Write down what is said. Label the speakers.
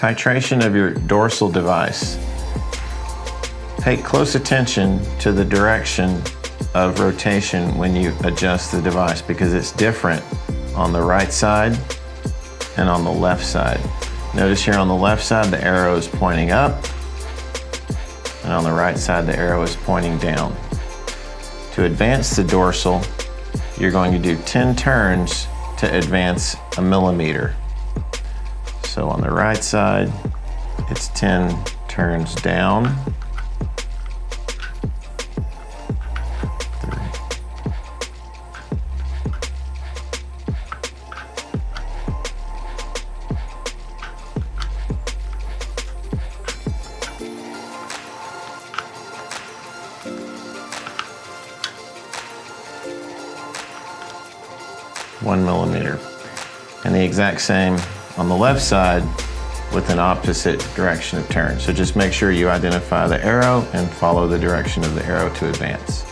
Speaker 1: Titration of your dorsal device. Pay close attention to the direction of rotation when you adjust the device because it's different on the right side and on the left side. Notice here on the left side the arrow is pointing up, and on the right side the arrow is pointing down. To advance the dorsal, you're going to do 10 turns to advance a millimeter. So on the right side, it's 10 turns down. 3. One millimeter. And the exact same on the left side with an opposite direction of turn. So just make sure you identify the arrow and follow the direction of the arrow to advance.